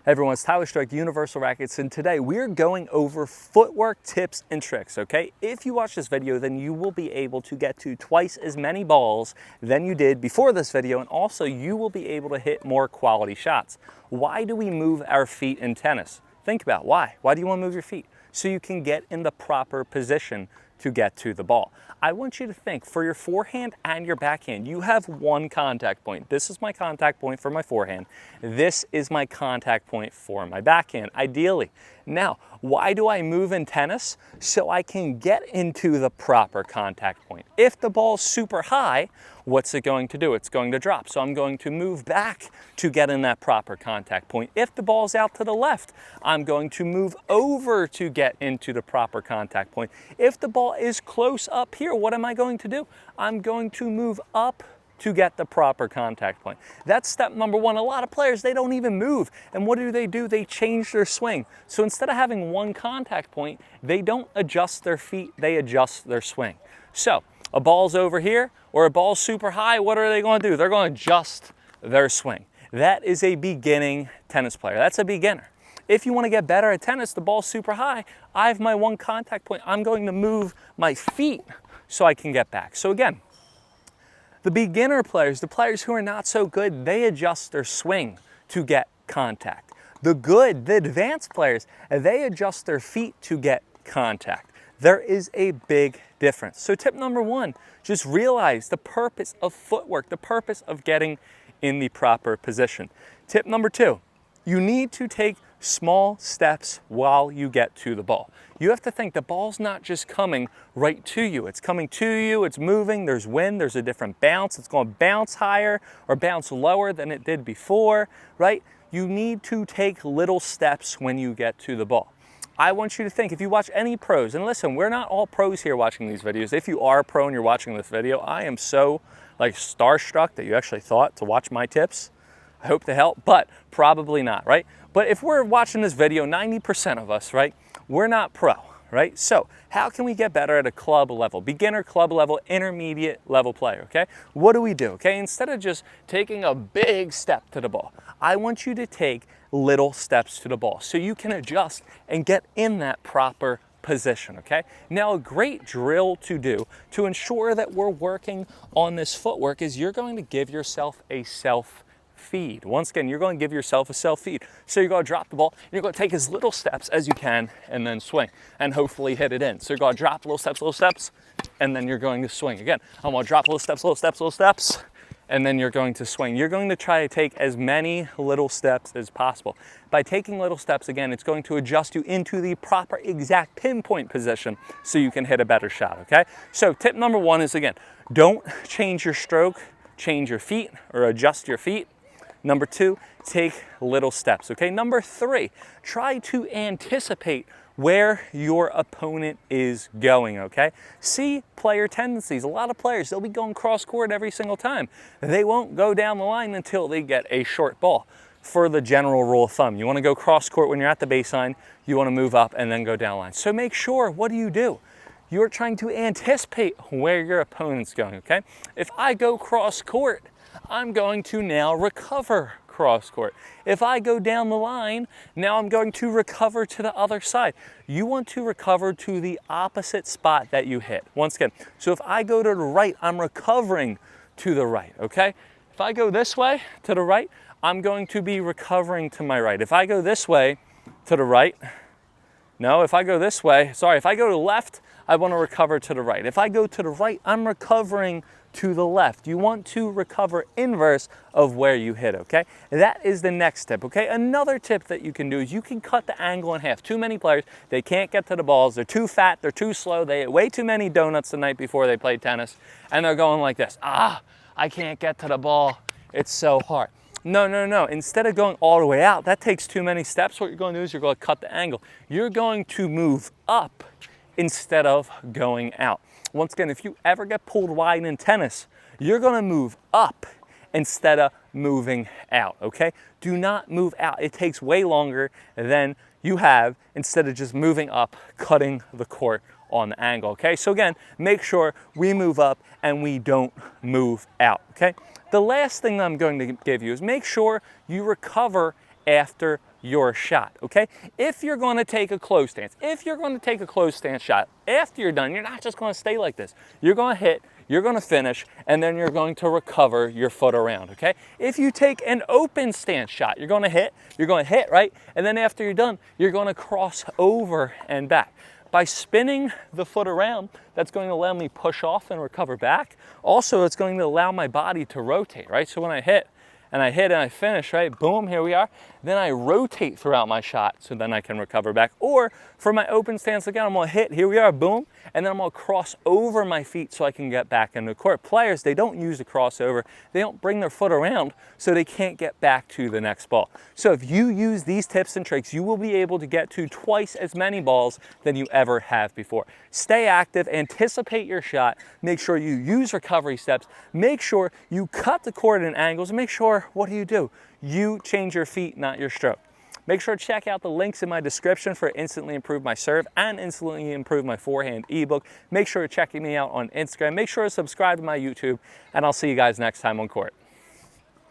Everyone, it's Tyler Strike, Universal Rackets, and today we're going over footwork tips and tricks, okay? If you watch this video, then you will be able to get to twice as many balls than you did before this video, and also you will be able to hit more quality shots. Why do we move our feet in tennis? Think about why. Why do you want to move your feet? So you can get in the proper position to get to the ball. I want you to think, for your forehand and your backhand, you have one contact point. This is my contact point for my forehand. This is my contact point for my backhand, ideally. Now, why do I move in tennis? So I can get into the proper contact point. If the ball's super high, what's it going to do? It's going to drop. So I'm going to move back to get in that proper contact point. If the ball's out to the left, I'm going to move over to get into the proper contact point. If the ball is close up here, what am I going to do? I'm going to move up to get the proper contact point. That's step number one. A lot of players, they don't even move. And what do? They change their swing. So instead of having one contact point, they don't adjust their feet, they adjust their swing. So a ball's over here or a ball's super high, what are they going to do? They're going to adjust their swing. That is a beginning tennis player. That's a beginner. If you want to get better at tennis, the ball's super high, I have my one contact point. I'm going to move my feet so I can get back. So again, the beginner players, the players who are not so good, they adjust their swing to get contact. The good, the advanced players, they adjust their feet to get contact. There is a big difference. So tip number one, just realize the purpose of footwork, the purpose of getting in the proper position. Tip number two, you need to take small steps while you get to the ball. You have to think the ball's not just coming right to you. It's coming to you, it's moving, there's wind, there's a different bounce. It's going to bounce higher or bounce lower than it did before, right? You need to take little steps when you get to the ball. I want you to think, if you watch any pros, and listen, we're not all pros here watching these videos. If you are a pro and you're watching this video, I am so starstruck that you actually thought to watch my tips. I hope to help, but probably not, right? But if we're watching this video, 90% of us, right, we're not pro, right? So how can we get better at a club level, beginner, club level, intermediate level player, okay? What do we do, okay? Instead of just taking a big step to the ball, I want you to take little steps to the ball so you can adjust and get in that proper position, okay? Now, a great drill to do to ensure that we're working on this footwork is you're going to give yourself a self feed. Once again, you're going to give yourself a self feed. So you're going to drop the ball, and you're going to take as little steps as you can and then swing and hopefully hit it in. So you're going to drop little steps, and then you're going to swing. Again, I'm going to drop little steps, and then you're going to swing. You're going to try to take as many little steps as possible. By taking little steps, again, it's going to adjust you into the proper exact pinpoint position so you can hit a better shot, okay? So tip number one is, again, don't change your stroke, change your feet or adjust your feet. Number two, take little steps, okay? Number three, try to anticipate where your opponent is going, okay? See player tendencies. A lot of players, they'll be going cross court every single time. They won't go down the line until they get a short ball. For the general rule of thumb, you want to go cross court when you're at the baseline, you want to move up and then go down line. So make sure, what do? You're trying to anticipate where your opponent's going, okay? If I go cross court, I'm going to now recover cross court. If I go down the line, now I'm going to recover to the other side. You want to recover to the opposite spot that you hit. Once again, so if I go to the right, I'm recovering to the right, okay? If I go this way to the right, I'm going to be recovering to my right. If I go this way to the right, no, if I go this way, sorry, if I go to the left, I want to recover to the right. If I go to the right, I'm recovering to the left. You want to recover inverse of where you hit, okay? That is the next tip, okay? Another tip that you can do is you can cut the angle in half. Too many players, they can't get to the balls. They're too fat, they're too slow. They ate way too many donuts the night before they played tennis, and they're going like this. I can't get to the ball. It's so hard. No. Instead of going all the way out, that takes too many steps. What you're going to do is you're going to cut the angle. You're going to move up instead of going out. Once again, if you ever get pulled wide in tennis, you're going to move up instead of moving out, okay? Do not move out. It takes way longer than you have instead of just moving up, cutting the court on the angle, okay? So again, make sure we move up and we don't move out, okay? The last thing I'm going to give you is make sure you recover after your shot, okay? If you're gonna take a close stance, shot, after you're done, you're not just gonna stay like this. You're gonna hit, you're gonna finish, and then you're going to recover your foot around, okay? If you take an open stance shot, you're gonna hit, right? And then after you're done, you're gonna cross over and back. By spinning the foot around, that's going to allow me push off and recover back. Also, it's going to allow my body to rotate, right? So when I hit and I finish, right? Boom, here we are. Then I rotate throughout my shot so then I can recover back. Or for my open stance again, I'm gonna hit, here we are, boom, and then I'm gonna cross over my feet so I can get back into the court. Players, they don't use a crossover. They don't bring their foot around so they can't get back to the next ball. So if you use these tips and tricks, you will be able to get to twice as many balls than you ever have before. Stay active, anticipate your shot, make sure you use recovery steps, make sure you cut the court in angles, and make sure, what do? You change your feet, not your stroke. Make sure to check out the links in my description for Instantly Improve My Serve and Instantly Improve My Forehand ebook. Make sure to check me out on Instagram. Make sure to subscribe to my YouTube, and I'll see you guys next time on court.